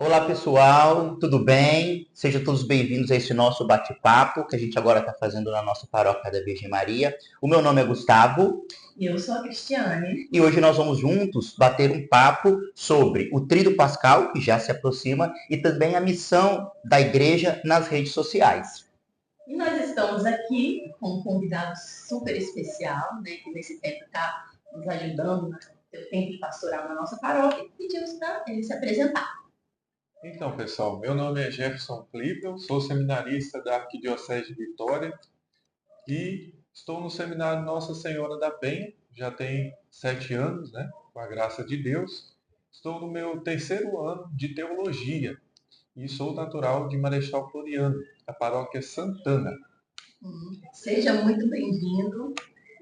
Olá pessoal, tudo bem? Sejam todos bem-vindos a esse nosso bate-papo que a gente agora está fazendo na nossa paróquia da Virgem Maria. O meu nome é Gustavo E eu sou a Cristiane. e hoje nós vamos juntos bater um papo sobre o Tríduo Pascal, que já se aproxima, e também a missão da igreja nas redes sociais. E nós estamos aqui com um convidado super especial, né, que nesse tempo está nos ajudando no tempo de pastoral na nossa paróquia. Pedimos para ele se apresentar. Então, pessoal, meu nome é Jefferson Clipper, sou seminarista da Arquidiocese de Vitória e estou no Seminário Nossa Senhora da Penha, já tem 7 anos, né? Com a graça de Deus. Estou no meu terceiro ano de teologia e sou natural de Marechal Floriano, da paróquia Santana. Seja muito bem-vindo.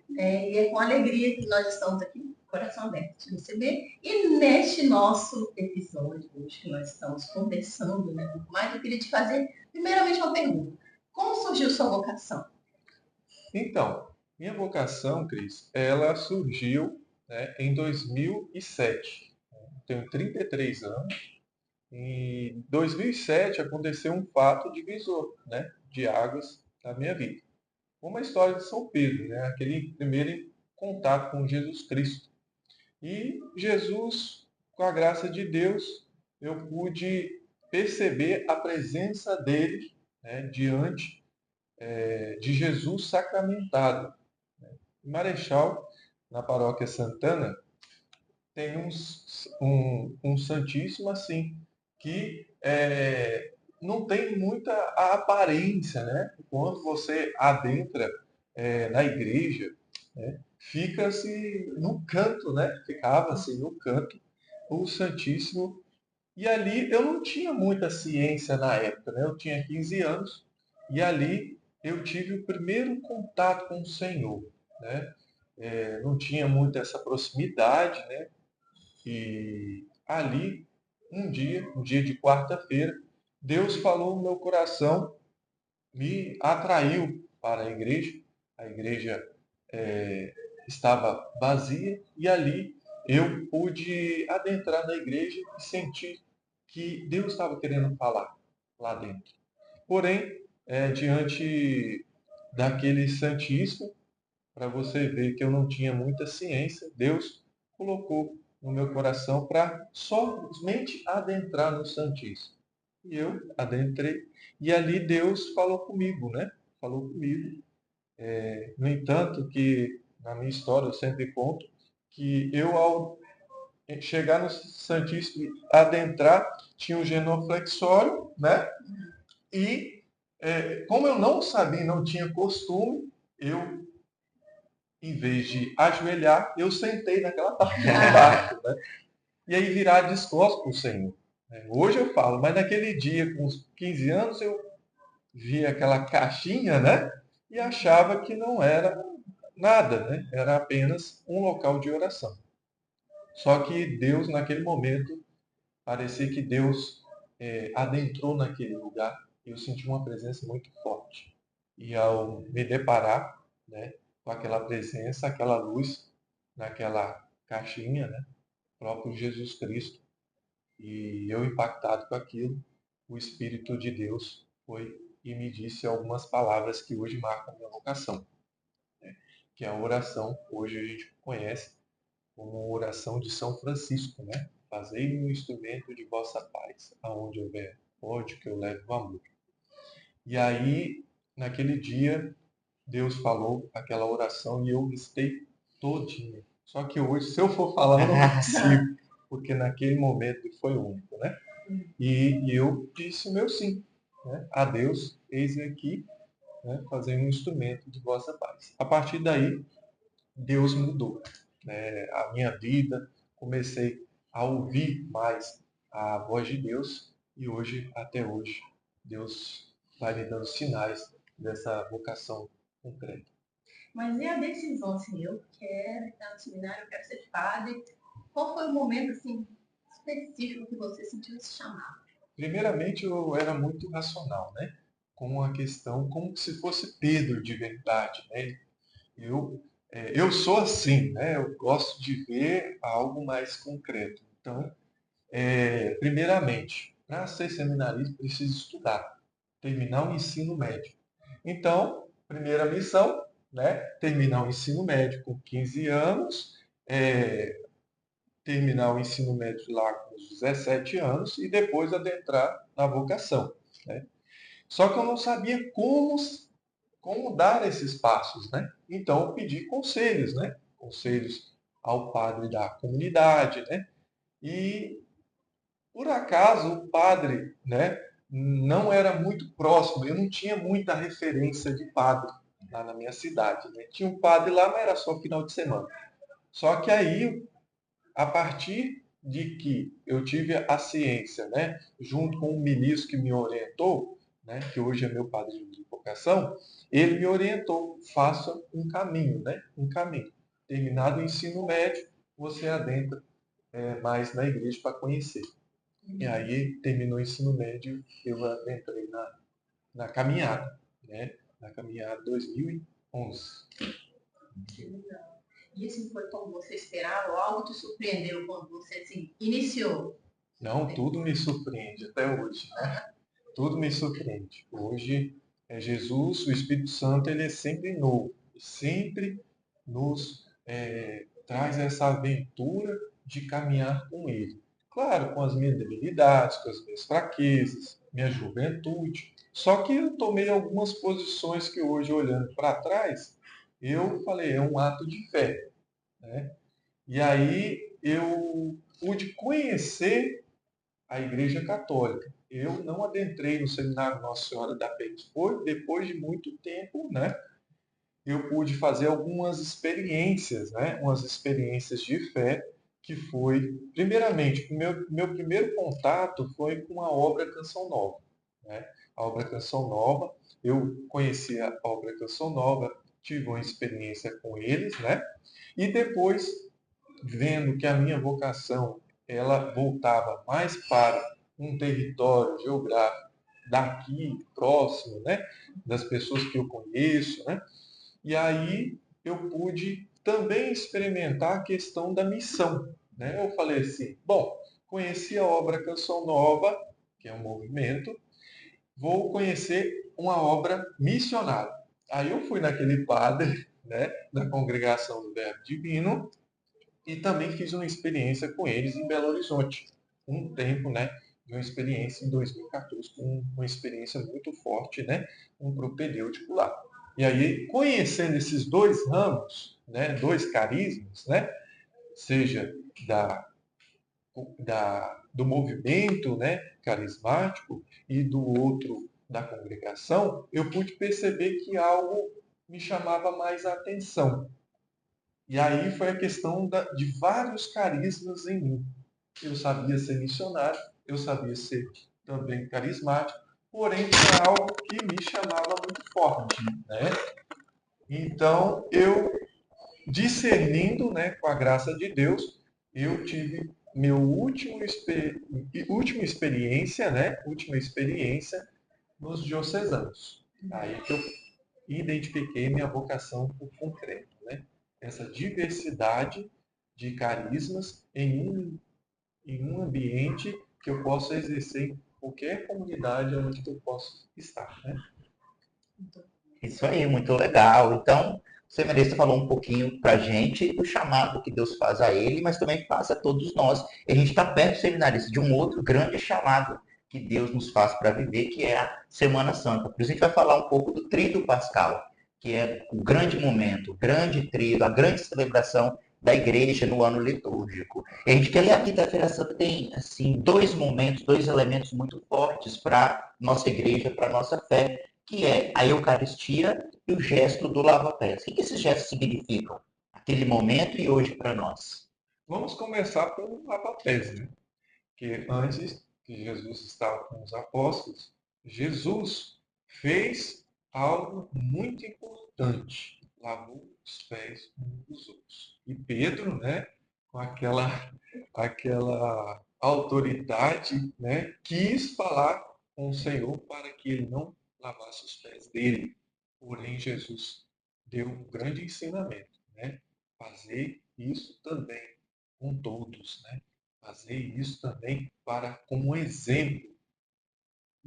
E é com alegria que nós estamos aqui, coração aberto, de receber. E neste nosso episódio, hoje que nós estamos conversando, né, um pouco mais, eu queria te fazer, primeiramente, uma pergunta. Como surgiu sua vocação? Então, minha vocação, Cris, ela surgiu, né, em 2007. Tenho 33 anos. Em 2007 aconteceu um fato divisor, né, de águas na minha vida. Uma história de São Pedro, né, aquele primeiro contato com Jesus Cristo. E Jesus, com a graça de Deus, eu pude perceber a presença dele, né, diante de Jesus sacramentado. Em Marechal, na paróquia Santana, tem um Santíssimo assim, que não tem muita aparência, né? Quando você adentra na igreja, né? Fica-se no canto, né? Ficava-se no canto o Santíssimo. E ali eu não tinha muita ciência na época, né? Eu tinha 15 anos e ali eu tive o primeiro contato com o Senhor, né? Não tinha muito essa proximidade, né? E ali, um dia de quarta-feira, Deus falou no meu coração, me atraiu para a igreja. A igreja estava vazia e ali eu pude adentrar na igreja e sentir que Deus estava querendo falar lá dentro. Porém, diante daquele Santíssimo, para você ver que eu não tinha muita ciência, Deus colocou no meu coração para somente adentrar no Santíssimo. E eu adentrei, e ali Deus falou comigo, né? Falou comigo. No entanto, que na minha história eu sempre conto que eu, ao chegar no Santíssimo e adentrar, tinha um genuflexório, né? E como eu não sabia, não tinha costume, eu em vez de ajoelhar, eu sentei naquela parte de baixo, né? E aí virar de costas para o Senhor. Hoje eu falo, mas naquele dia, com uns 15 anos, eu via aquela caixinha, né? E achava que não era nada, né? Era apenas um local de oração. Só que Deus, naquele momento, parecia que Deus adentrou naquele lugar e eu senti uma presença muito forte. E ao me deparar, né, com aquela presença, aquela luz naquela caixinha, né, próprio Jesus Cristo, e eu impactado com aquilo, o Espírito de Deus foi e me disse algumas palavras que hoje marcam a minha vocação, né, que é a oração, hoje a gente conhece como oração de São Francisco, né? Fazei-me um instrumento de vossa paz, aonde houver ódio, que eu leve o amor. E aí, naquele dia, Deus falou aquela oração e eu listei todinha. Só que hoje, se eu for falar, eu não consigo, porque naquele momento foi único, né? E eu disse o meu sim, né? A Deus, eis-me aqui, né? Fazer um instrumento de vossa paz. A partir daí, Deus mudou, né, a minha vida, comecei a ouvir mais a voz de Deus e hoje, até hoje, Deus vai me dando sinais dessa vocação concreta. Mas e a decisão, assim, eu quero entrar no seminário, eu quero ser padre. Qual foi o momento, assim, específico que você sentiu esse chamado? Primeiramente, eu era muito racional, né? Com a questão, como se fosse Pedro de verdade, né? Eu, eu sou assim, né? Eu gosto de ver algo mais concreto. Então, primeiramente, para ser seminarista precisa estudar, terminar o ensino médio. Então, primeira missão, né? Terminar o ensino médio com 15 anos, terminar o ensino médio lá com os 17 anos e depois adentrar na vocação, né? Só que eu não sabia como dar esses passos, né? Então eu pedi conselhos, né? Conselhos ao padre da comunidade, né? E por acaso o padre, né, não era muito próximo, eu não tinha muita referência de padre lá na minha cidade, né? Tinha um padre lá, mas era só final de semana. Só que aí, a partir de que eu tive a ciência, né, junto com o ministro que me orientou, né, que hoje é meu padrinho de vocação, ele me orientou, faça um caminho, né, um caminho. Terminado o ensino médio, você adentra mais na igreja para conhecer. E aí, terminou o ensino médio, eu entrei na caminhada, né, na caminhada 2011. Que legal. E assim, foi como você esperava? Ou algo te surpreendeu quando você assim, iniciou? Não, tudo me surpreende até hoje, né? Tudo me surpreende. Hoje, Jesus, o Espírito Santo, ele é sempre novo, sempre nos traz essa aventura de caminhar com Ele. Claro, com as minhas debilidades, com as minhas fraquezas, minha juventude. Só que eu tomei algumas posições que hoje, olhando para trás, eu falei, é um ato de fé, né? E aí eu pude conhecer a Igreja Católica. Eu não adentrei no seminário Nossa Senhora da Penha. Foi depois de muito tempo, né? Eu pude fazer algumas experiências, né? Umas experiências de fé que foi, primeiramente, meu primeiro contato foi com a obra Canção Nova, né? A obra Canção Nova, eu conheci a obra Canção Nova, tive uma experiência com eles, né? E depois, vendo que a minha vocação ela voltava mais para um território geográfico daqui, próximo, né, das pessoas que eu conheço, né, e aí eu pude também experimentar a questão da missão, né. Eu falei assim, bom, conheci a obra Canção Nova, que é um movimento, vou conhecer uma obra missionária. Aí eu fui naquele padre, né, da congregação do Verbo Divino, e também fiz uma experiência com eles em Belo Horizonte. Um tempo, né? Uma experiência em 2014, com uma experiência muito forte, né? Um propedêutico lá. E aí, conhecendo esses dois ramos, né? Dois carismas, né? Seja do movimento, né? Carismático e do outro da congregação, eu pude perceber que algo me chamava mais a atenção. E aí foi a questão de vários carismas em mim. Eu sabia ser missionário, eu sabia ser também carismático, porém tinha algo que me chamava muito forte, né? Então, eu discernindo, né, com a graça de Deus, eu tive meu última experiência, né? Última experiência nos diocesanos. Aí que eu identifiquei minha vocação por concreto, né? Essa diversidade de carismas em um ambiente que eu possa exercer em qualquer comunidade onde eu possa estar, né? Isso aí, muito legal. Então, o seminarista falou um pouquinho para a gente do chamado que Deus faz a ele, mas também faz a todos nós. E a gente está perto, seminarista, de um outro grande chamado que Deus nos faz para viver, que é a Semana Santa. Por isso a gente vai falar um pouco do Tríduo Pascal, que é o grande momento, o grande tríduo, a grande celebração da igreja no ano litúrgico. E a gente quer ler a Quinta-feira Santa tem assim dois momentos, dois elementos muito fortes para nossa igreja, para nossa fé, que é a Eucaristia e o gesto do lava-pés. O que esses gestos significam? Aquele momento e hoje para nós. Vamos começar pelo lava-pés, né? Que antes que Jesus estava com os apóstolos, Jesus fez algo muito importante. Lavou os pés uns dos outros. E Pedro, né, com aquela autoridade, né, quis falar com o Senhor para que ele não lavasse os pés dele. Porém, Jesus deu um grande ensinamento, né? Fazer isso também com todos, né? Fazer isso também como um exemplo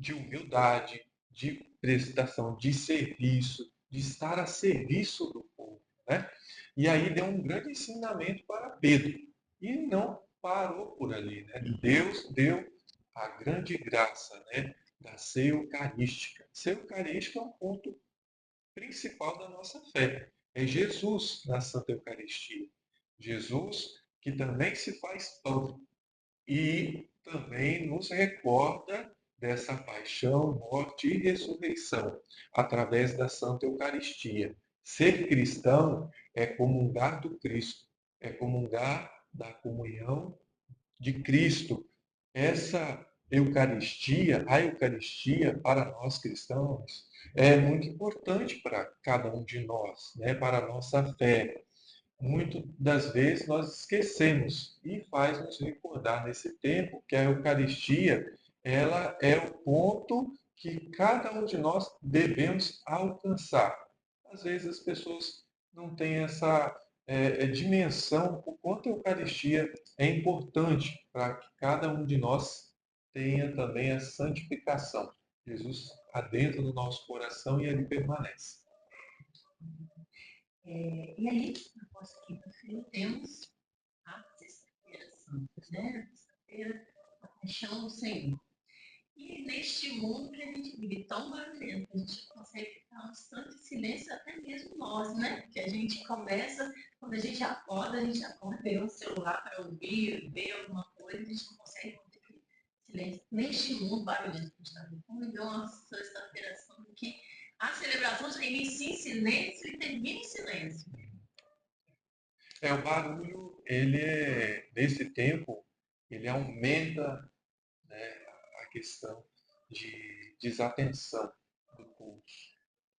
de humildade, de prestação de serviço, de estar a serviço do povo, né? E aí deu um grande ensinamento para Pedro. E não parou por ali, né? Deus deu a grande graça, né, da ceia eucarística. Ceia eucarística é um ponto principal da nossa fé. É Jesus na Santa Eucaristia. Jesus que também se faz pão e também nos recorda dessa paixão, morte e ressurreição através da Santa Eucaristia. Ser cristão é comungar do Cristo, é comungar da comunhão de Cristo. Essa Eucaristia, a Eucaristia para nós cristãos, é muito importante para cada um de nós, né? Para a nossa fé. Muitas das vezes nós esquecemos e faz nos recordar nesse tempo que a Eucaristia ela é o ponto que cada um de nós devemos alcançar. Às vezes as pessoas não têm essa dimensão o quanto a Eucaristia é importante para que cada um de nós tenha também a santificação. Jesus adentra no nosso coração e ali permanece. E aí, na nossa quinta-feira, temos a Sexta-feira Santa, né? Sexta-feira, a Paixão do Senhor. E neste mundo que a gente vive tão barulhento, a gente consegue ficar um instante de silêncio, até mesmo nós, né? Que a gente começa, quando a gente acorda, pega um celular para ouvir, ver alguma coisa, a gente não consegue manter aquele silêncio. Neste mundo barulhento que a gente está vivendo, como deu uma Sexta-feira Santa que a celebração já inicia em silêncio e termina em silêncio. O barulho, nesse tempo, ele aumenta, né, a questão de desatenção do culto.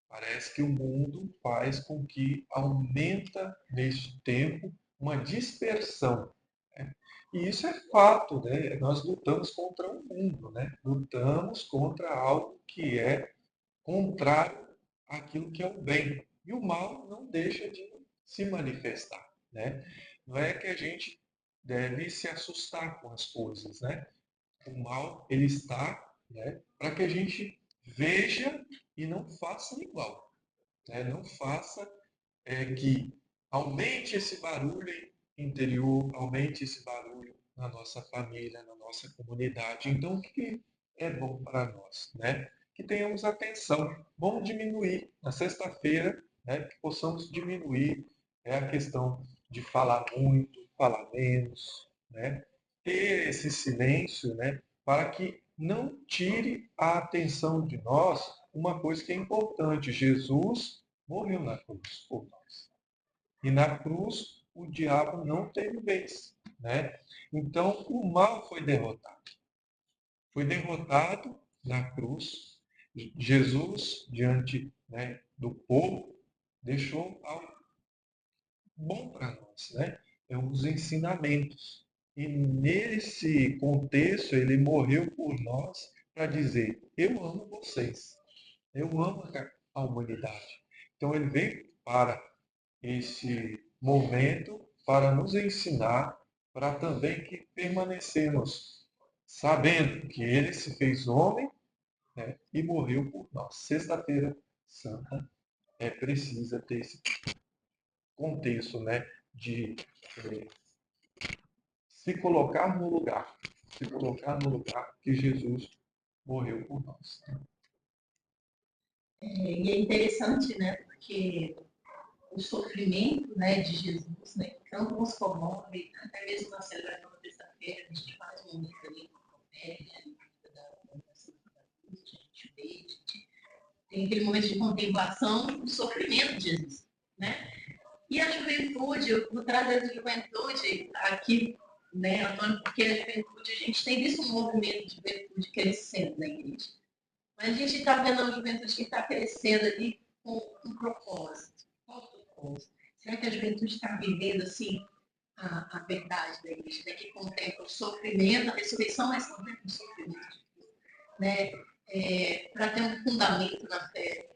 Parece que o mundo faz com que aumenta, neste tempo, uma dispersão. Né? E isso é fato, né? Nós lutamos contra o mundo, né? Lutamos contra algo que é contrário àquilo que é o bem. E o mal não deixa de se manifestar, né? Não é que a gente deve se assustar com as coisas, né? O mal, ele está, né, para que a gente veja e não faça igual, né? Não faça que aumente esse barulho interior, aumente esse barulho na nossa família, na nossa comunidade. Então, o que é bom para nós, né? Que tenhamos atenção. Vamos diminuir na sexta-feira, né? Que possamos diminuir a questão de falar muito, falar menos, né? Ter esse silêncio, né? Para que não tire a atenção de nós uma coisa que é importante. Jesus morreu na cruz por nós. E na cruz o diabo não teve vez, né? Então o mal foi derrotado. Foi derrotado na cruz. Jesus, diante, né, do povo, deixou algo bom para nós, né? É os ensinamentos. E nesse contexto ele morreu por nós para dizer: eu amo vocês, eu amo a humanidade. Então ele veio para esse momento para nos ensinar, para também que permanecemos sabendo que ele se fez homem, né, e morreu por nós. Sexta-feira Santa precisa ter esse contexto, né, de se colocar no lugar, que Jesus morreu por nós. E é interessante, né? Porque o sofrimento, né, de Jesus, né, que tanto nos comove, até mesmo na celebração da terça-feira, a gente faz um momento ali com a comédia, né, a gente vê, a gente tem aquele momento de contemplação do sofrimento de Jesus, né? E a juventude, eu vou trazer a juventude aqui, né, Antônio, porque a juventude, a gente tem visto um movimento de juventude crescendo na igreja. Mas a gente está vendo uma juventude que está crescendo ali com um propósito. Qual o propósito? Será que a juventude está vivendo assim a verdade da igreja, né? Que contempla o sofrimento, a ressurreição, mas contempla o sofrimento, né? Para ter um fundamento na fé.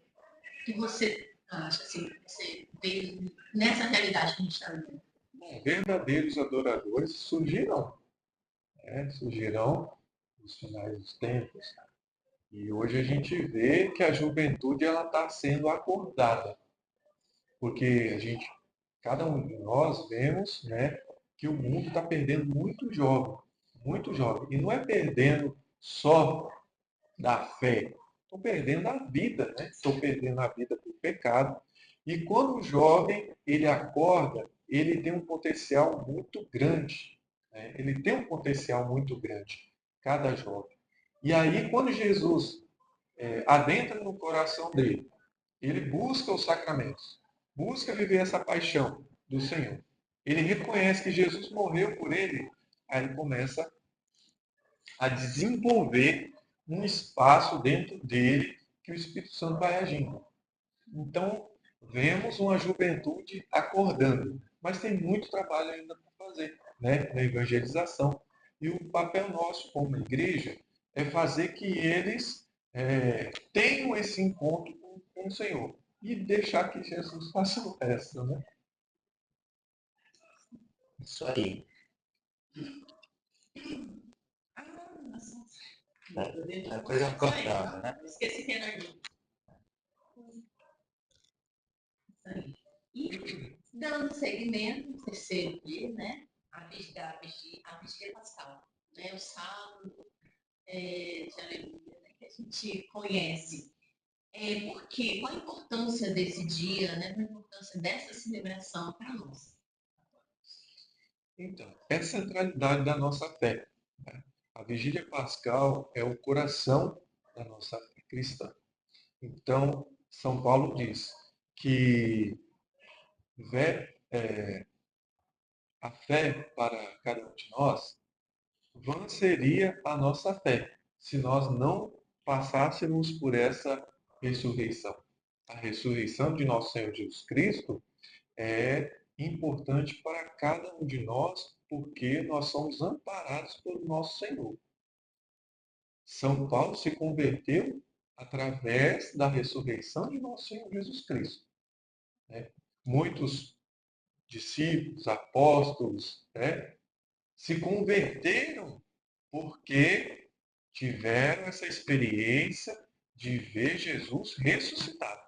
O que você acha, assim, você vê nessa realidade que a gente está vivendo? Bom, verdadeiros adoradores surgirão, né? Surgirão nos finais dos tempos. E hoje a gente vê que a juventude ela está sendo acordada, porque cada um de nós vemos, né, que o mundo está perdendo muito jovem, muito jovem. E não é perdendo só da fé, estão perdendo a vida, né? Estão perdendo a vida para o pecado. E quando o jovem ele acorda, ele tem um potencial muito grande, né? Ele tem um potencial muito grande, cada jovem. E aí, quando Jesus adentra no coração dele, ele busca os sacramentos, busca viver essa paixão do Senhor. Ele reconhece que Jesus morreu por ele, aí ele começa a desenvolver um espaço dentro dele que o Espírito Santo vai agindo. Então, vemos uma juventude acordando, mas tem muito trabalho ainda para fazer, né, na evangelização. E o papel nosso como igreja é fazer que eles tenham esse encontro com o Senhor e deixar que Jesus faça o resto, né? Isso aí. É coisa cortada, né? Esqueci que era ali. Isso aí. E dando seguimento, terceiro dia, né? A vigília pascal, né? O sábado de aleluia, né? Que a gente conhece. Por quê? Qual a importância desse dia, né? Qual a importância dessa celebração para nós? Então, é a centralidade da nossa fé, né? A vigília pascal é o coração da nossa fé cristã. Então, São Paulo diz que a fé para cada um de nós, vã seria a nossa fé se nós não passássemos por essa ressurreição. A ressurreição de nosso Senhor Jesus Cristo é importante para cada um de nós porque nós somos amparados pelo nosso Senhor. São Paulo se converteu através da ressurreição de nosso Senhor Jesus Cristo, né? Muitos discípulos, apóstolos, né, se converteram porque tiveram essa experiência de ver Jesus ressuscitado.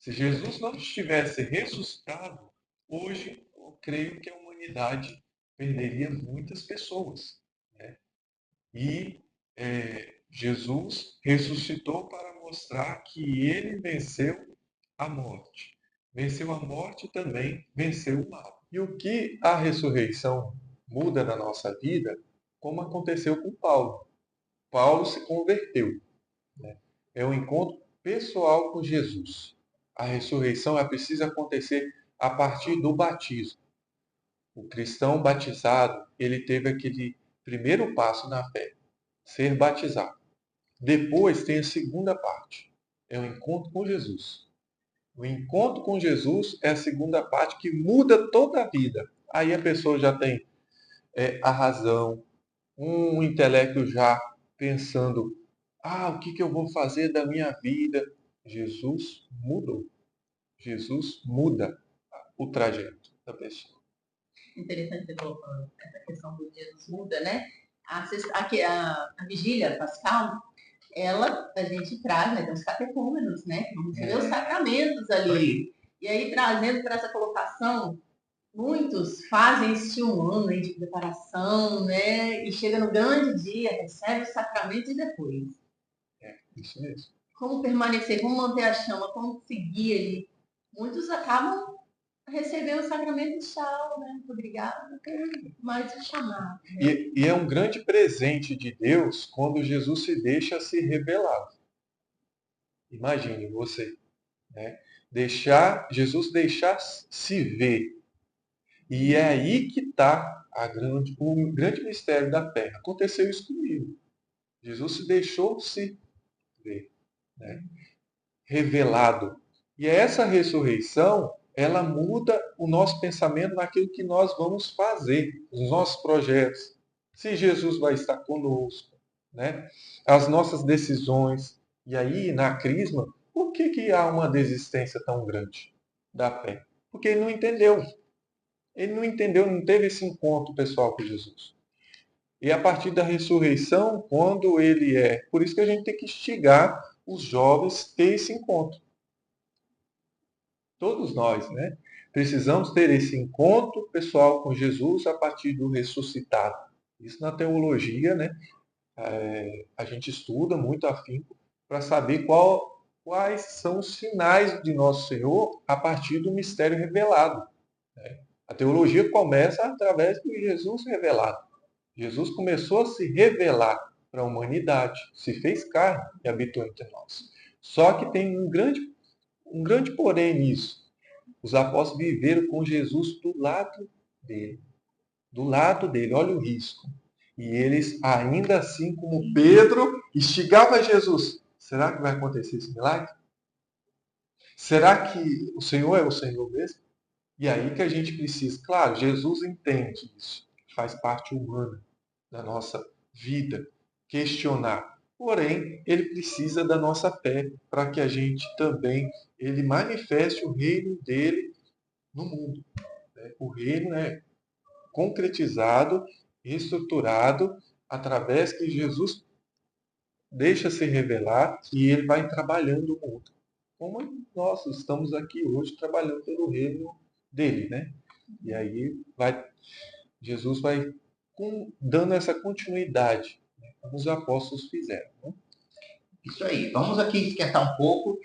Se Jesus não estivesse ressuscitado, hoje eu creio que a humanidade perderia muitas pessoas, né? E Jesus ressuscitou para mostrar que ele venceu a morte. Venceu a morte e também venceu o mal. E o que a ressurreição muda na nossa vida, como aconteceu com Paulo. Paulo se converteu, né? É um encontro pessoal com Jesus. A ressurreição precisa acontecer a partir do batismo. O cristão batizado, ele teve aquele primeiro passo na fé, ser batizado. Depois tem a segunda parte, é o encontro com Jesus. O encontro com Jesus é a segunda parte que muda toda a vida. Aí a pessoa já tem a razão, um intelecto já pensando, o que eu vou fazer da minha vida? Jesus mudou. Jesus muda o trajeto da pessoa. Interessante você colocando essa questão do Jesus muda, né? A vigília pascal, a gente traz, né, tem os catecúmenos, né? Vamos ver os sacramentos ali. E aí, trazendo para essa colocação, muitos fazem este um ano aí de preparação, né? E chega no grande dia, recebe o sacramento e depois. Isso mesmo. Como permanecer, como manter a chama, como seguir ali. Muitos acabam recebendo o sacramento de tchau, né? Muito obrigada, mais o chamado. Né? E é um grande presente de Deus quando Jesus se deixa ser revelado. Imagine você, né? Jesus deixar se ver. E é aí que está o grande mistério da fé. Aconteceu isso comigo. Jesus se deixou se ver, né? Revelado. E essa ressurreição, ela muda o nosso pensamento naquilo que nós vamos fazer, os nossos projetos. Se Jesus vai estar conosco, né? As nossas decisões. E aí, na crisma, por que há uma desistência tão grande da fé? Porque ele não entendeu. Ele não entendeu, não teve esse encontro pessoal com Jesus. E a partir da ressurreição, quando ele é... Por isso que a gente tem que instigar os jovens a ter esse encontro. Todos nós, né? Precisamos ter esse encontro pessoal com Jesus a partir do ressuscitado. Isso na teologia, né? A gente estuda muito afinco para saber quais são os sinais de Nosso Senhor a partir do mistério revelado. Né? A teologia começa através do Jesus revelado. Jesus começou a se revelar para a humanidade, se fez carne e habitou entre nós. Só que tem um grande porém nisso. Os apóstolos viveram com Jesus do lado dele. Do lado dele, olha o risco. E eles, ainda assim como Pedro, instigava Jesus. Será que vai acontecer esse milagre? Será que o Senhor é o Senhor mesmo? E aí que a gente precisa, claro, Jesus entende isso, faz parte humana da nossa vida, questionar. Porém, ele precisa da nossa fé para que a gente também ele manifeste o reino dele no mundo. O reino é concretizado, estruturado através que Jesus deixa se revelar e ele vai trabalhando o mundo. Como nós estamos aqui hoje trabalhando pelo reino dele, né? E aí Jesus vai dando essa continuidade, né, como os apóstolos fizeram. Né? Isso aí. Vamos aqui esquentar um pouco,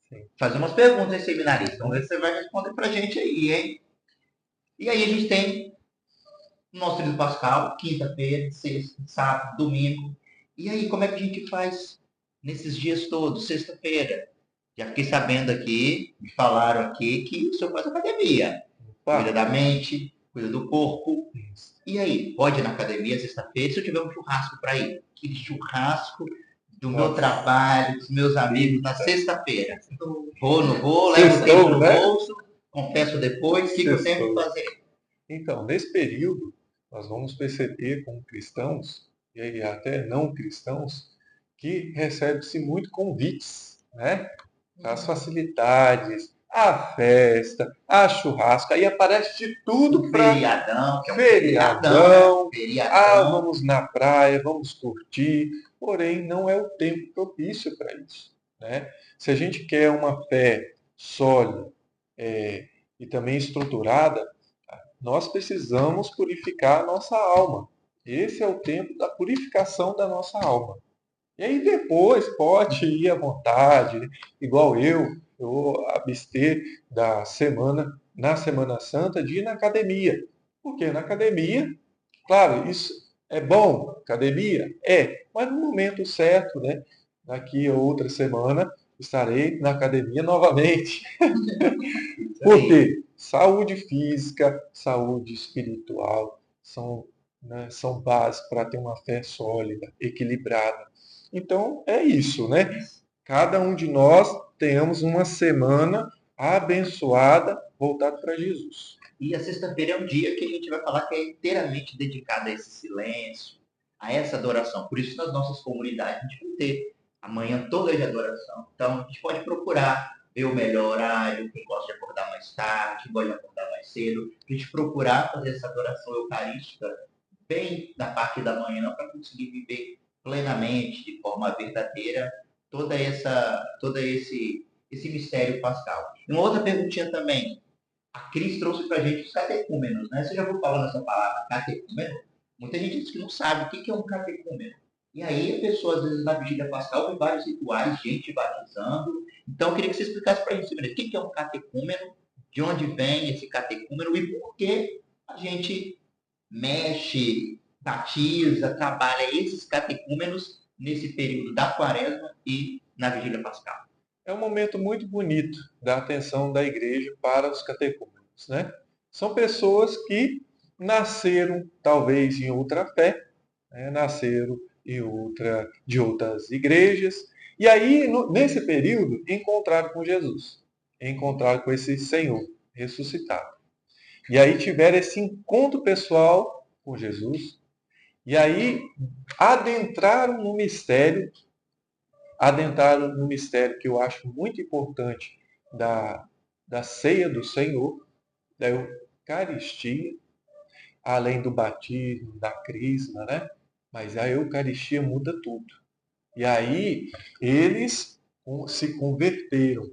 Sim. fazer umas perguntas, seminarista. Vamos ver se você vai responder pra gente aí, hein? E aí a gente tem o nosso tríduo pascal, quinta-feira, sexta, sábado, domingo. E aí, como é que a gente faz nesses dias todos, sexta-feira? Já fiquei sabendo aqui, me falaram aqui, que o senhor faz academia. Cuida da mente, cuida do corpo. E aí, pode ir na academia sexta-feira se eu tiver um churrasco para ir? Aquele churrasco do meu trabalho, dos meus amigos, na sexta-feira. Vou, não vou, levo o tempo no bolso, confesso depois, o que eu tenho que fazer? Então, nesse período, nós vamos perceber como cristãos, e aí até não cristãos, que recebe-se muito convites, né? As facilidades, a festa, a churrasco, aí aparece de tudo para feriadão, que é um feriadão, feriadão. Vamos na praia, vamos curtir, porém não é o tempo propício para isso, né? Se a gente quer uma fé sólida e também estruturada, nós precisamos purificar a nossa alma. Esse é o tempo da purificação da nossa alma. E aí depois pode ir à vontade, né? Igual eu vou abster da semana, na Semana Santa, de ir na academia. Porque na academia, claro, isso é bom, academia mas no momento certo, né? Daqui a outra semana estarei na academia novamente. Por quê? Saúde física, saúde espiritual são bases para ter uma fé sólida, equilibrada. Então, é isso, né? Cada um de nós tenhamos uma semana abençoada voltada para Jesus. E a sexta-feira é um dia que a gente vai falar que é inteiramente dedicado a esse silêncio, a essa adoração. Por isso, nas nossas comunidades, a gente vai ter a manhã toda de adoração. Então, a gente pode procurar ver o melhor horário, quem gosta de acordar mais tarde, quem gosta de acordar mais cedo, a gente procurar fazer essa adoração eucarística bem na parte da manhã para conseguir viver plenamente, de forma verdadeira, todo esse mistério pascal. E uma outra perguntinha também. A Cris trouxe para a gente os catecúmenos, né? Você já ouviu falar nessa palavra, catecúmeno? Muita gente diz que não sabe o que é um catecúmeno. E aí a pessoa, às vezes, na vigília pascal, vê vários rituais, gente batizando. Então, eu queria que você explicasse para a gente, o que é um catecúmeno, de onde vem esse catecúmeno e por que a gente mexe, batiza, trabalha esses catecúmenos nesse período da quaresma e na vigília pascal. É um momento muito bonito da atenção da igreja para os catecúmenos, né? São pessoas que nasceram talvez em outra fé, né? Nasceram de outras igrejas, e aí nesse período encontraram com Jesus, encontraram com esse Senhor ressuscitado. E aí tiveram esse encontro pessoal com Jesus, e aí adentraram no mistério que eu acho muito importante da ceia do Senhor, da Eucaristia, além do batismo, da crisma, né? mas a Eucaristia muda tudo. E aí eles se converteram.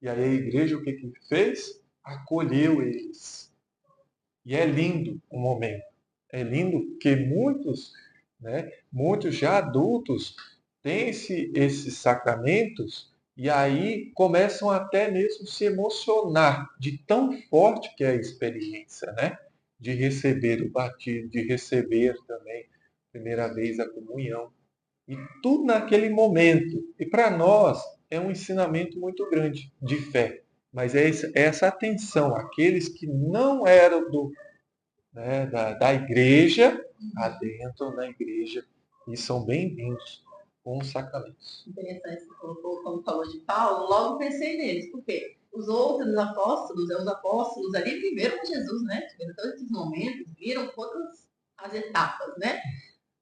E aí a igreja o que que fez? Acolheu eles. E é lindo o momento. É lindo que muitos, né, muitos já adultos têm esses sacramentos e aí começam até mesmo a se emocionar de tão forte que é a experiência, né? De receber o batismo, de receber também, primeira vez, a comunhão. E tudo naquele momento. E para nós é um ensinamento muito grande de fé. Mas é essa atenção, aqueles que não eram né, da igreja, adentram na igreja e são bem-vindos com os sacramentos. Interessante, você colocou, como falou de Paulo, logo pensei neles, porque os outros apóstolos, os apóstolos ali viveram com Jesus, né? Tiveram todos esses momentos, viram todas as etapas, né?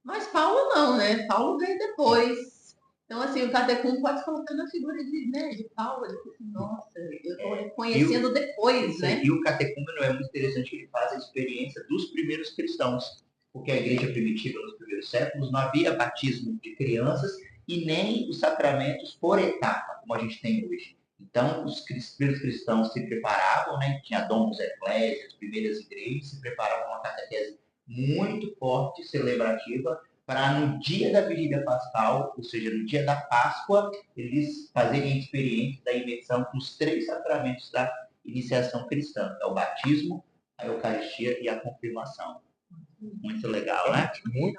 Mas Paulo não, né? Paulo veio depois. Então, assim, o catecúmeno pode colocar na figura de Paulo. Ele assim, nossa, eu estou reconhecendo depois, né? E o catecúmeno é muito interessante que ele faz a experiência dos primeiros cristãos. Porque a igreja primitiva, nos primeiros séculos, não havia batismo de crianças e nem os sacramentos por etapa, como a gente tem hoje. Então, os primeiros cristãos se preparavam, né? Tinha Domus Ecclesiae, as primeiras igrejas, se preparavam uma catequese muito forte, celebrativa, para no dia da vigília pascal, ou seja, no dia da Páscoa, eles fazerem a experiência da imersão nos 3 sacramentos da iniciação cristã, que é o batismo, a Eucaristia e a confirmação. Muito legal, né? Muito.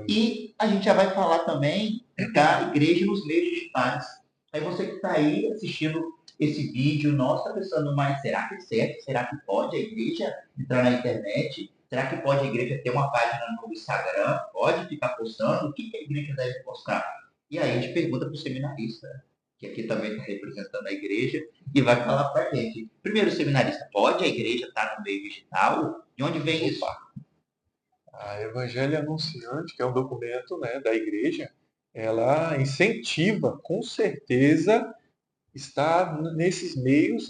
E a gente já vai falar também da igreja nos meios digitais. Aí você que está aí assistindo esse vídeo, nossa, está pensando, mas será que é certo? Será que pode a igreja entrar na internet? Será que pode a igreja ter uma página no Instagram? Pode ficar postando? O que a igreja deve postar? E aí a gente pergunta para o seminarista, que aqui também está representando a igreja, e vai falar para a gente. Primeiro, seminarista, pode a igreja estar no meio digital? De onde vem isso? A Evangelho Anunciante, que é um documento, né, da igreja, ela incentiva, com certeza, estar nesses meios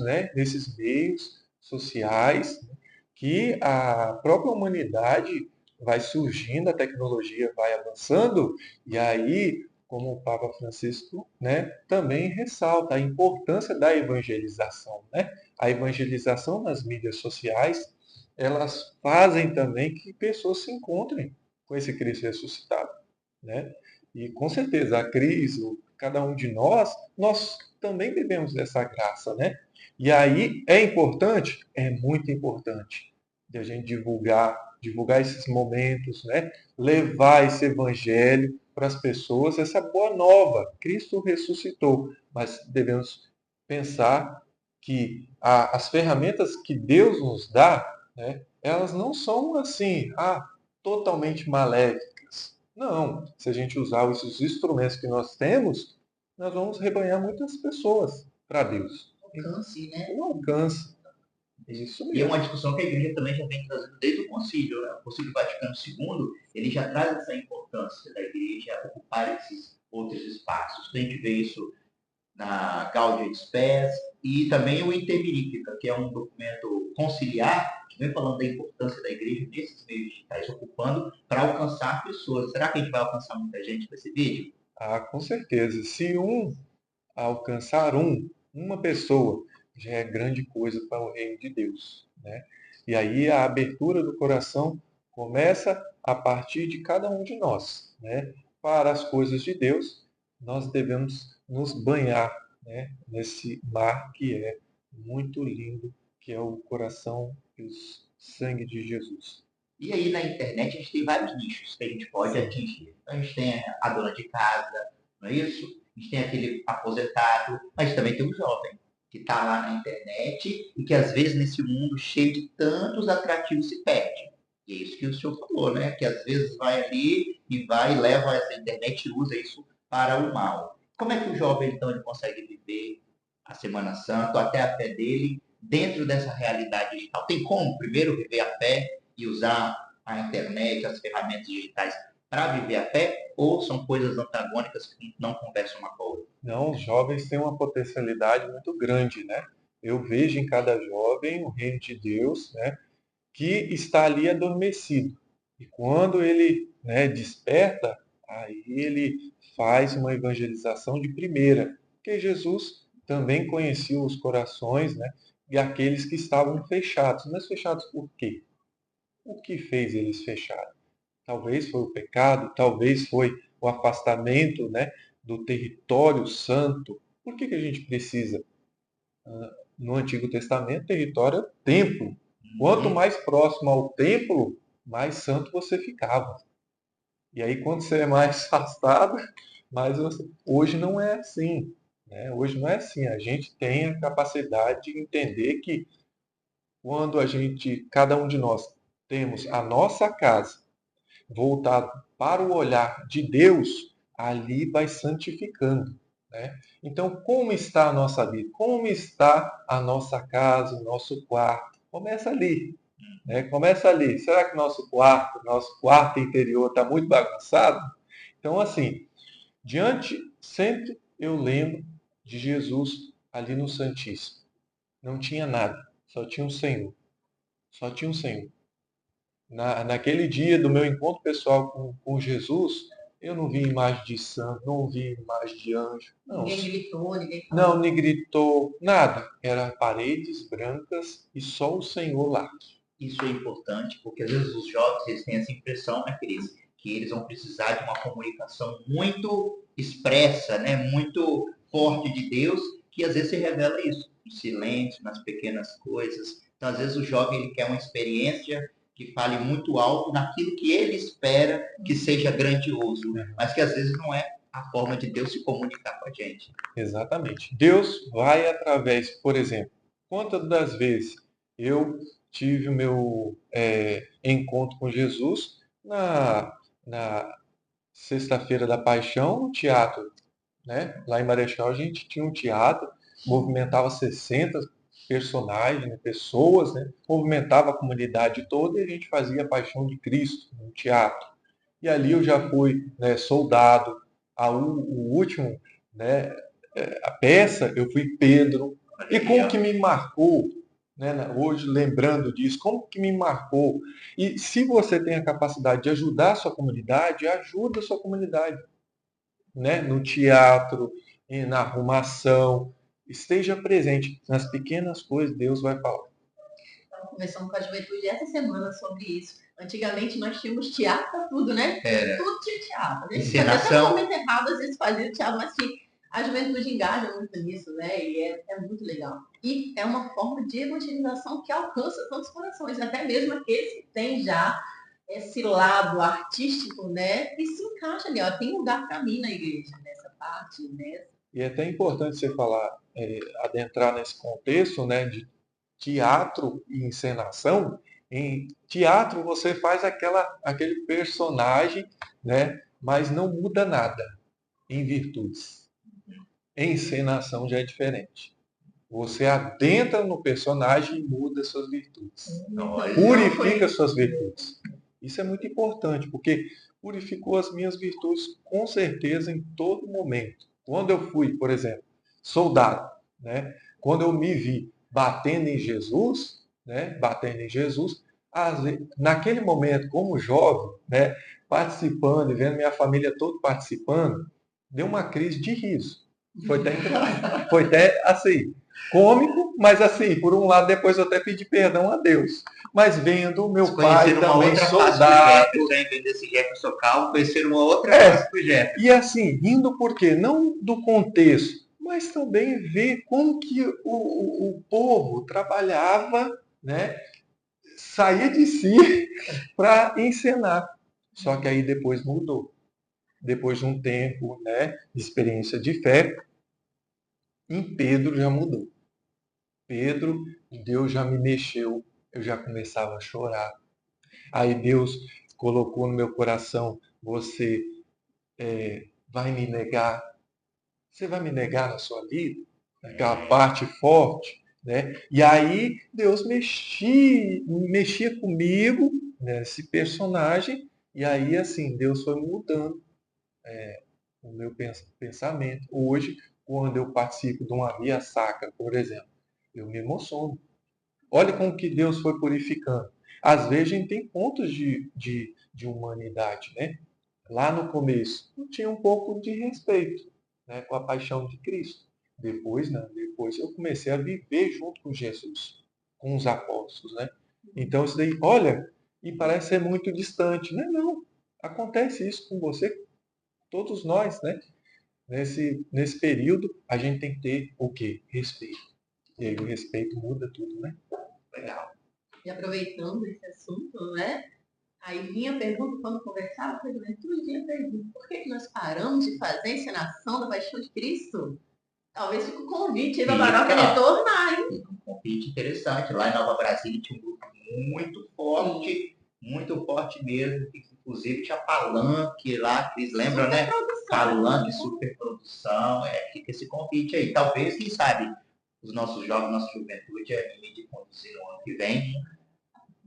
sociais, que a própria humanidade vai surgindo, a tecnologia vai avançando, e aí, como o Papa Francisco, né, também ressalta a importância da evangelização, né? A evangelização nas mídias sociais, elas fazem também que pessoas se encontrem com esse Cristo ressuscitado, né? E com certeza a Cris, cada um de nós também vivemos dessa graça, né? E aí é importante, é muito importante, de a gente divulgar esses momentos, né? Levar esse evangelho para as pessoas, essa boa nova. Cristo ressuscitou, mas devemos pensar que as ferramentas que Deus nos dá, né? Elas não são assim, totalmente maléficas. Não, se a gente usar esses instrumentos que nós temos, nós vamos rebanhar muitas pessoas para Deus. Alcance, né? O alcance. Isso mesmo. E é uma discussão que a igreja também já vem trazendo desde o concílio, né? O Concílio Vaticano II, ele já traz essa importância da igreja ocupar esses outros espaços. A gente vê isso na Gaudium et Spes e também o Interminífica, que é um documento conciliar que vem falando da importância da igreja nesses meios digitais, ocupando para alcançar pessoas. Será que a gente vai alcançar muita gente com esse vídeo? Com certeza. Se alcançar uma pessoa, já é grande coisa para o reino de Deus, né? E aí a abertura do coração começa a partir de cada um de nós, né? Para as coisas de Deus, nós devemos nos banhar, né? Nesse mar que é muito lindo, que é o coração e o sangue de Jesus. E aí na internet a gente tem vários nichos que a gente pode atingir. Então, a gente tem a dona de casa, não é isso? A gente tem aquele aposentado, mas também tem o jovem que está lá na internet e que às vezes nesse mundo cheio de tantos atrativos se perde. E é isso que o senhor falou, né? Que às vezes vai ali e vai e leva essa internet e usa isso para o mal. Como é que o jovem então ele consegue viver a Semana Santa, até a fé dele, dentro dessa realidade digital? Tem como primeiro viver a fé e usar a internet, as ferramentas digitais para viver a fé, ou são coisas antagônicas que não conversam uma com a outra? Não, os jovens têm uma potencialidade muito grande, né? Eu vejo em cada jovem o reino de Deus, né? Que está ali adormecido. E quando ele né, desperta, aí ele faz uma evangelização de primeira, porque Jesus também conhecia os corações, né, e aqueles que estavam fechados. Mas fechados por quê? O que fez eles fecharem? Talvez foi o pecado, talvez foi o afastamento, né, do território santo. Por que a gente precisa? No Antigo Testamento, território é templo. Quanto mais próximo ao templo, mais santo você ficava. E aí, quando você é mais afastado, mais você... Hoje não é assim. Né? Hoje não é assim. A gente tem a capacidade de entender que quando cada um de nós, temos a nossa casa voltado para o olhar de Deus, ali vai santificando. Né? Então, como está a nossa vida? Como está a nossa casa, o nosso quarto? Começa ali. Né? Começa ali. Será que nosso quarto interior está muito bagunçado? Então, assim, sempre eu lembro de Jesus ali no Santíssimo. Não tinha nada, só tinha o Senhor. Só tinha o Senhor. Naquele dia do meu encontro pessoal com Jesus, eu não vi imagem de santo, não vi imagem de anjo. Não, Ninguém gritou, ninguém falou. não, nem gritou, nada. Eram paredes brancas e só o Senhor lá. Isso é importante, porque às vezes os jovens eles têm essa impressão, né, Cris, que eles vão precisar de uma comunicação muito expressa, né, muito forte de Deus, que às vezes se revela isso, no silêncio, nas pequenas coisas. Então, às vezes o jovem ele quer uma experiência que fale muito alto naquilo que ele espera que seja grandioso, mas que às vezes não é a forma de Deus se comunicar com a gente. Exatamente. Deus vai através, por exemplo, quantas das vezes eu tive o meu encontro com Jesus na Sexta-feira da Paixão, no teatro. Né? Lá em Marechal a gente tinha um teatro, movimentava 60 personagens, né? Pessoas, né? Movimentava a comunidade toda e a gente fazia a Paixão de Cristo no teatro. E ali eu já fui, né, soldado. O último, né, a peça, eu fui Pedro. E como que me marcou, né, hoje lembrando disso, como que me marcou? E se você tem a capacidade de ajudar a sua comunidade, ajuda a sua comunidade. Né? No teatro, na arrumação, esteja presente nas pequenas coisas, Deus vai falar. Estava conversando com a juventude essa semana sobre isso. Antigamente nós tínhamos teatro para tudo, né? Era. Tudo tinha teatro. A gente Encenação. fazia até um momento errado, às vezes fazia teatro, mas tinha. A juventude engaja muito nisso, né? E é muito legal. E é uma forma de evangelização que alcança tantos corações, até mesmo aqueles que têm já esse lado artístico, né? E se encaixa ali, ó, tem lugar para mim na igreja, nessa parte, né? E é até importante você falar, adentrar nesse contexto, né, de teatro e encenação. Em teatro você faz aquele personagem, né, mas não muda nada em virtudes. Em encenação já é diferente. Você adentra no personagem e muda suas virtudes. Purifica suas virtudes. Isso é muito importante, porque purificou as minhas virtudes com certeza em todo momento. Quando eu fui, por exemplo, soldado, né? Quando eu me vi batendo em Jesus, né? Batendo em Jesus, naquele momento, como jovem, né? Participando e vendo minha família toda participando, deu uma crise de riso. Foi até assim, cômico, mas assim, por um lado, depois eu até pedi perdão a Deus. Mas vendo o meu pai também soldado. Em vez desse Jefferson calmo, conhecer uma outra face do Jefferson. E assim, rindo por quê? Não do contexto, mas também ver como que o povo trabalhava, né? Saía de si para encenar. Só que aí depois mudou. Depois de um tempo, né, de experiência de fé, em Pedro já mudou. Pedro, Deus já me mexeu, eu já começava a chorar. Aí Deus colocou no meu coração, você vai me negar? Você vai me negar na sua vida? Aquela parte forte, né? E aí Deus mexia comigo, nesse personagem, e aí assim, Deus foi mudando o meu pensamento. Hoje, quando eu participo de uma via sacra, por exemplo, eu me emociono. Olha como que Deus foi purificando. Às vezes a gente tem pontos de humanidade, né? Lá no começo, eu tinha um pouco de respeito, né, com a paixão de Cristo. Depois, não. Depois eu comecei a viver junto com Jesus, com os apóstolos, né? Então isso daí, olha, e parece ser muito distante, né? Não, acontece isso com você, todos nós, né? Nesse período, a gente tem que ter o quê? Respeito. E aí o respeito muda tudo, né? Legal. E aproveitando esse assunto, né? Aí vinha a pergunta, quando conversava com a juventude, vinha a pergunta, por que nós paramos de fazer a encenação da Paixão de Cristo? Talvez fique o convite aí para a paróquia retornar, hein? Um convite interessante. Lá em Nova Brasília tinha um grupo muito forte mesmo. Inclusive tinha palanque lá, vocês lembram, né? Palanque, superprodução. Fica esse convite aí. Talvez, quem sabe, os nossos jovens, nossa juventude, anime de conduzir no ano que vem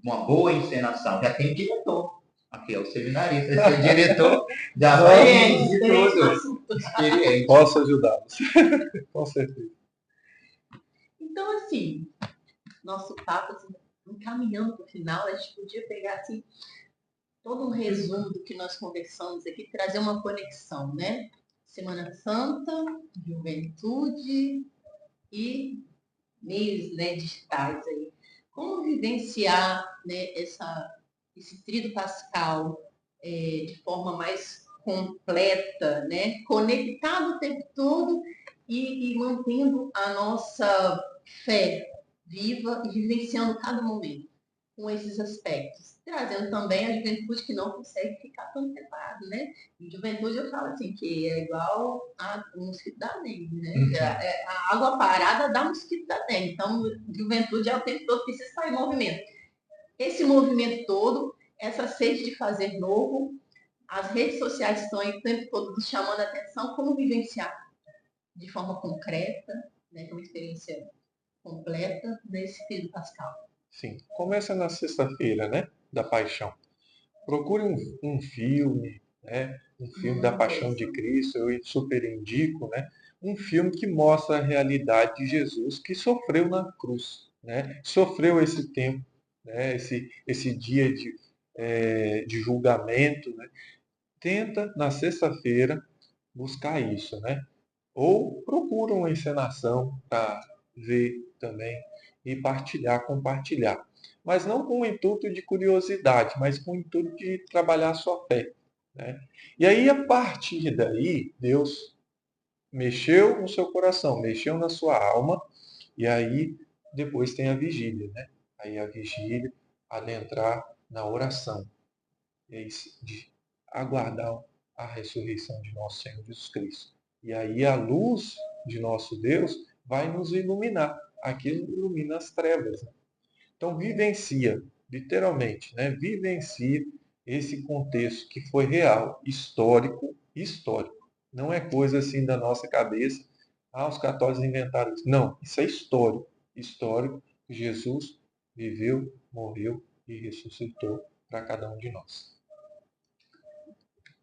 uma boa encenação. Já tem diretor. Aqui é o seminarista, esse diretor já vai de tudo. Experiente. Posso ajudá-los. Com certeza. Então, assim, nosso papo, assim, encaminhando para o final, a gente podia pegar, assim, todo um resumo do que nós conversamos aqui, trazer uma conexão, né? Semana Santa, juventude e meios, né, digitais aí. Como vivenciar, né, esse tríduo pascal de forma mais completa, né, conectado o tempo todo e mantendo a nossa fé viva e vivenciando cada momento com esses aspectos. Trazendo também a juventude que não consegue ficar tão separado, né? Em juventude eu falo assim, que é igual a mosquito da dengue, né? A água parada dá mosquito da dengue. Então, juventude é o tempo todo precisa estar em movimento. Esse movimento todo, essa sede de fazer novo, as redes sociais estão aí o tempo todo nos chamando a atenção, como vivenciar de forma concreta, né, com uma experiência completa desse período pascal. Sim, começa na sexta-feira, né? Da Paixão. Procure um filme, né? Um filme da Paixão de Cristo, eu super indico, né? Um filme que mostra a realidade de Jesus que sofreu na cruz, né? Sofreu esse tempo, né? Esse dia de julgamento, né? Tenta, na sexta-feira, buscar isso, né? Ou procura uma encenação para ver também e compartilhar. Mas não com o intuito de curiosidade, mas com o intuito de trabalhar a sua fé, né? E aí, a partir daí, Deus mexeu no seu coração, mexeu na sua alma, e aí depois tem a vigília, né? Aí a vigília, adentrar na oração, de aguardar a ressurreição de nosso Senhor Jesus Cristo. E aí a luz de nosso Deus vai nos iluminar. Aquilo ilumina as trevas, né? Então vivencia, literalmente, né? Vivencia esse contexto que foi real, histórico. Não é coisa assim da nossa cabeça. Ah, os católicos inventaram isso. Não, isso é histórico. Histórico. Jesus viveu, morreu e ressuscitou para cada um de nós.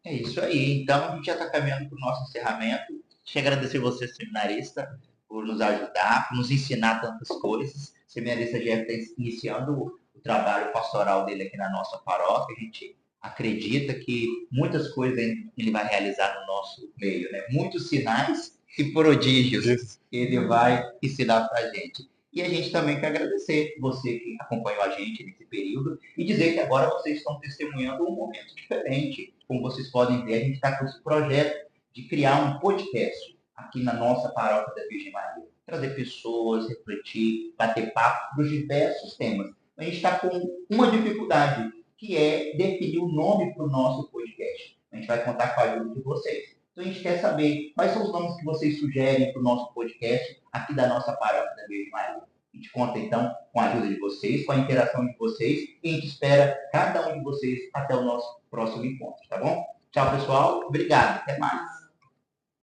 É isso aí. Então, a gente já está caminhando para o nosso encerramento. Deixa eu agradecer você, seminarista, por nos ajudar, por nos ensinar tantas coisas. O seminarista Jeff está iniciando o trabalho pastoral dele aqui na nossa paróquia. A gente acredita que muitas coisas ele vai realizar no nosso meio, né? Muitos sinais e prodígios ele vai ensinar para a gente. E a gente também quer agradecer você que acompanhou a gente nesse período e dizer que agora vocês estão testemunhando um momento diferente. Como vocês podem ver, a gente está com esse projeto de criar um podcast aqui na nossa paróquia da Virgem Maria. Trazer pessoas, refletir, bater papo dos diversos temas. A gente está com uma dificuldade, que é definir o nome para o nosso podcast. A gente vai contar com a ajuda de vocês. Então a gente quer saber quais são os nomes que vocês sugerem para o nosso podcast aqui da nossa paróquia da Virgem Maria. A gente conta, então, com a ajuda de vocês, com a interação de vocês, e a gente espera cada um de vocês até o nosso próximo encontro, tá bom? Tchau, pessoal. Obrigado. Até mais.